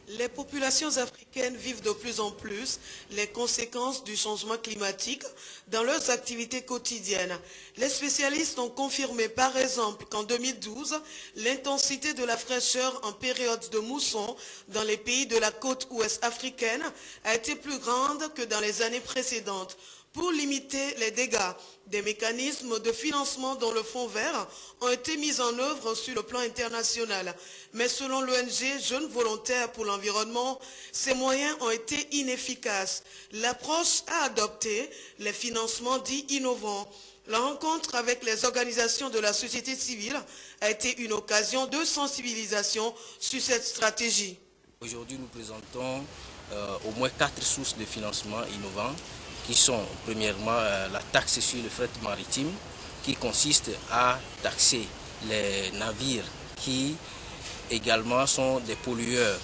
Les populations africaines vivent de plus en plus les conséquences du changement climatique dans leurs activités quotidiennes. Les spécialistes ont confirmé par exemple qu'en 2012, l'intensité de la fraîcheur en période de mousson dans les pays de la côte ouest africaine a été plus grande que dans les années précédentes. Pour limiter les dégâts, des mécanismes de financement dont le Fonds vert ont été mis en œuvre sur le plan international. Mais selon l'ONG Jeunes Volontaires pour l'Environnement, ces moyens ont été inefficaces. L'approche à adopter, les financements dits innovants. La rencontre avec les organisations de la société civile a été une occasion de sensibilisation sur cette stratégie. Aujourd'hui, nous présentons au moins 4 sources de financement innovants qui sont premièrement la taxe sur le fret maritime qui consiste à taxer les navires qui également sont des pollueurs.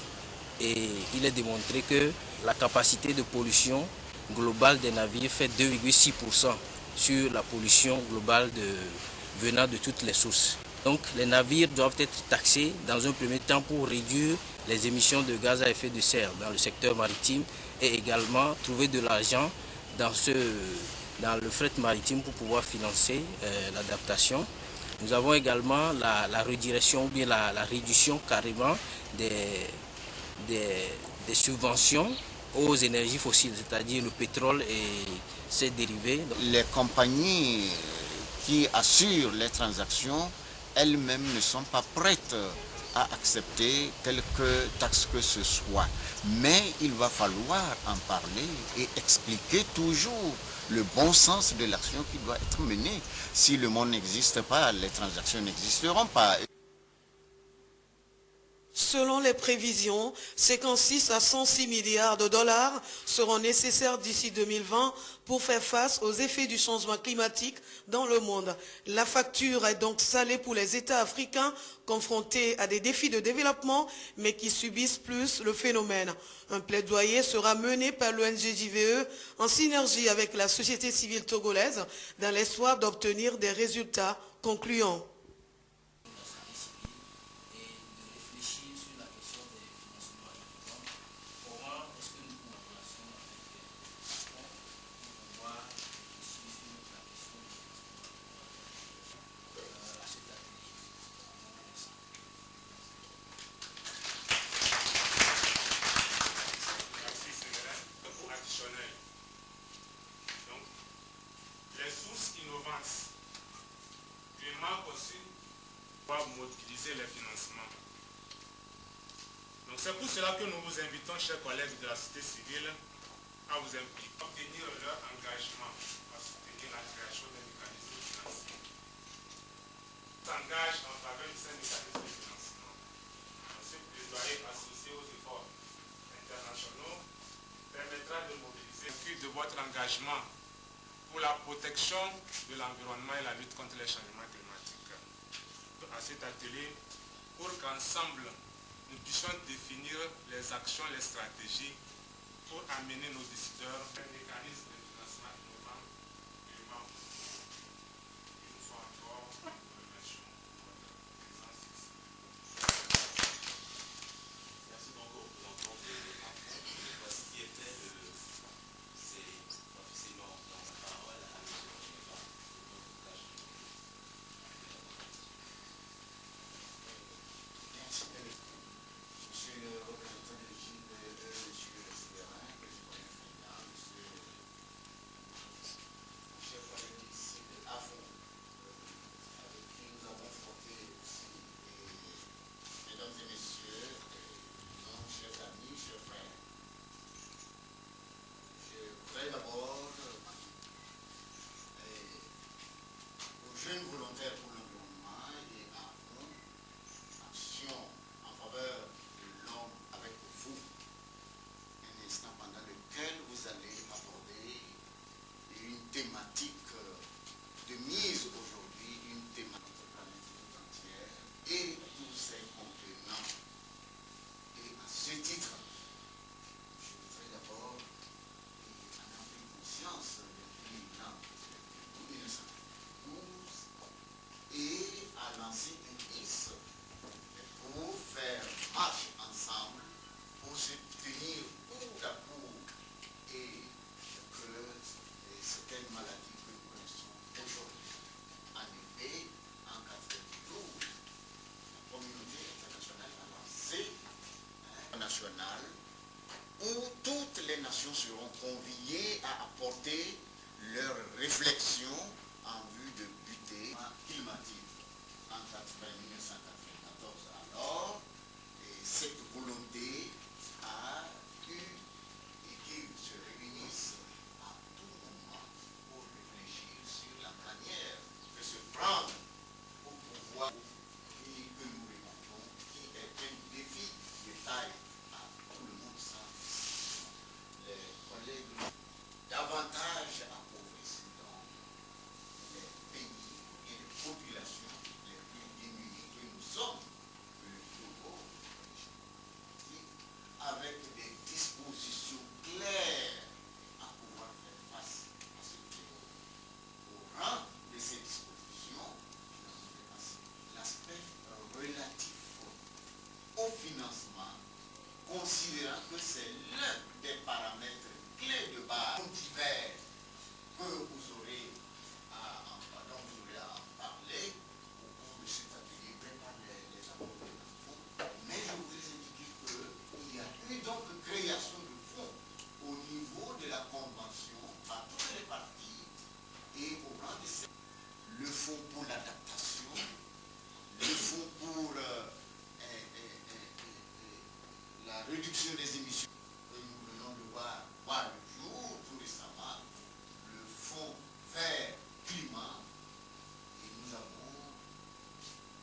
Et il est démontré que la capacité de pollution globale des navires fait 2,6% sur la pollution globale venant de toutes les sources. Donc les navires doivent être taxés dans un premier temps pour réduire les émissions de gaz à effet de serre dans le secteur maritime et également trouver de l'argent dans le fret maritime pour pouvoir financer l'adaptation. Nous avons également la redirection ou bien la réduction carrément des subventions aux énergies fossiles, c'est-à-dire le pétrole et ses dérivés. Les compagnies qui assurent les transactions elles-mêmes ne sont pas prêtes à accepter quelque taxe que ce soit. Mais il va falloir en parler et expliquer toujours le bon sens de l'action qui doit être menée. Si le monde n'existe pas, les transactions n'existeront pas. Selon les prévisions, 56 à 106 milliards de dollars seront nécessaires d'ici 2020 pour faire face aux effets du changement climatique dans le monde. La facture est donc salée pour les États africains confrontés à des défis de développement mais qui subissent plus le phénomène. Un plaidoyer sera mené par l'ONG JVE en synergie avec la société civile togolaise dans l'espoir d'obtenir des résultats concluants. Mobiliser les financements. Donc c'est pour cela que nous vous invitons, chers collègues de la société civile, à vous impliquer, à obtenir leur engagement à soutenir la création d'un mécanisme financier. S'engage en faveur de ces mécanismes de financement. Ce plaidoyer associé aux efforts internationaux permettra de mobiliser de votre engagement pour la protection de l'environnement et la lutte contre les changements climatiques. À cet atelier pour qu'ensemble nous puissions définir les actions et les stratégies pour amener nos décideurs à un mécanisme de financement innovant et humain. Une fois encore, nous vous remercions pour votre présence ici. Merci donc au représentant de l'enfant. Voici qui était c'est dans la parole à M. Monsieur le représentant de JVE, monsieur le souverain, que je connais très bien, monsieur internationale où toutes les nations seront conviées à apporter leurs réflexions en vue de buter climatique en 1994. Alors, cette volonté a eu et qu'ils se réunissent à tout moment pour réfléchir sur la manière de se prendre au pouvoir et que nous répondons, qui est un défi de taille à tout le monde ça. Les collègues davantage appauvrissent dans les pays et les populations les plus démunies que nous sommes, le Togo, avec des dispositions claires à pouvoir faire face à ce fléau. Au rang de ces dispositions, l'aspect relatif au financement, considérant que c'est l'un des paramètres clés de base divers que vous aurez à en parler au cours de cet atelier par les apporteurs de fonds. Mais je voudrais indiquer qu'il y a eu donc création de fonds au niveau de la convention par toutes les parties et au rang de ces le fonds pour l'adaptation, le fonds pour la réduction des émissions que nous venons de voir le jour tout récemment, le fonds vert climat, et nous avons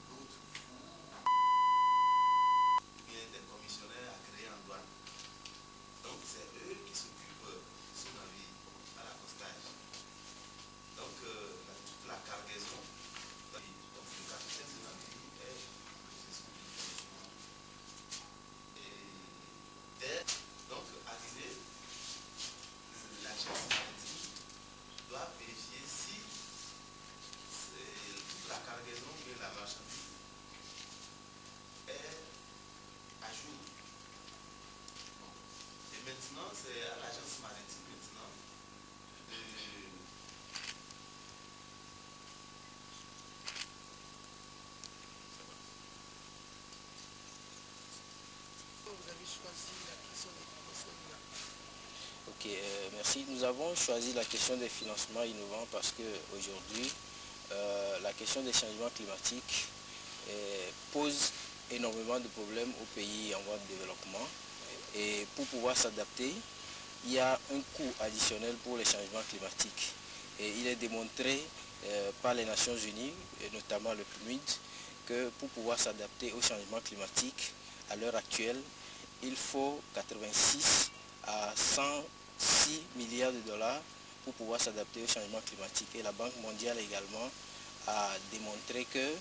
d'autres fonds. Il y a des commissionnaires à créer en douane. Donc c'est eux qui s'occupent de ce navire à l'accostage. Donc toute la cargaison, donc le capitaine de navire est donc arrivé, l'agence maritime doit vérifier si toute la cargaison et la marchandise est à jour. Bon. Et maintenant, c'est à l'agence maritime maintenant de Vous avez choisi la question des financements. Ok, merci. Nous avons choisi la question des financements innovants parce qu'aujourd'hui, la question des changements climatiques pose énormément de problèmes aux pays en voie de développement. Et pour pouvoir s'adapter, il y a un coût additionnel pour les changements climatiques. Et il est démontré par les Nations Unies, et notamment le PNUD, que pour pouvoir s'adapter aux changements climatiques, à l'heure actuelle, il faut 86 à 106 milliards de dollars pour pouvoir s'adapter au changement climatique. Et la Banque mondiale également a démontré que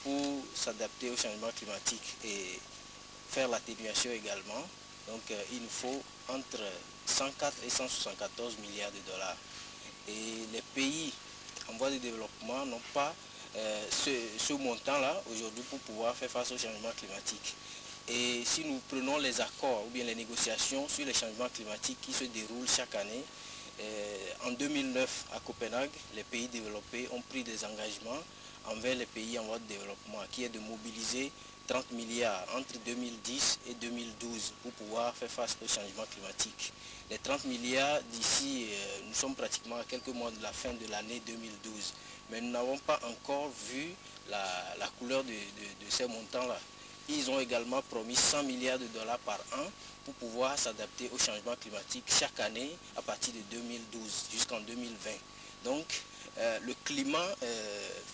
pour s'adapter au changement climatique et faire l'atténuation également, donc il nous faut entre 104 et 174 milliards de dollars. Et les pays en voie de développement n'ont pas ce montant-là aujourd'hui pour pouvoir faire face au changement climatique. Et si nous prenons les accords ou bien les négociations sur les changements climatiques qui se déroulent chaque année, en 2009 à Copenhague, les pays développés ont pris des engagements envers les pays en voie de développement qui est de mobiliser 30 milliards entre 2010 et 2012 pour pouvoir faire face au changement climatique. Les 30 milliards d'ici, nous sommes pratiquement à quelques mois de la fin de l'année 2012, mais nous n'avons pas encore vu la couleur de ces montants-là. Ils ont également promis 100 milliards de dollars par an pour pouvoir s'adapter au changement climatique chaque année à partir de 2012 jusqu'en 2020. Donc, le climat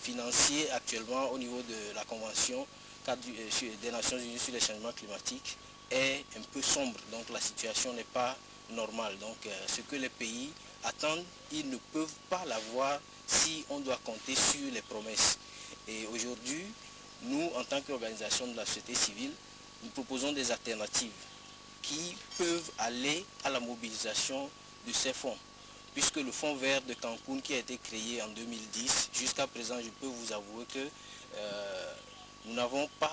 financier actuellement au niveau de la Convention des Nations Unies sur les changements climatiques est un peu sombre. Donc, la situation n'est pas normale. Donc, ce que les pays attendent, ils ne peuvent pas l'avoir si on doit compter sur les promesses. Et aujourd'hui, nous, en tant qu'organisation de la société civile, nous proposons des alternatives qui peuvent aller à la mobilisation de ces fonds. Puisque le fonds vert de Cancun qui a été créé en 2010, jusqu'à présent, je peux vous avouer que nous n'avons pas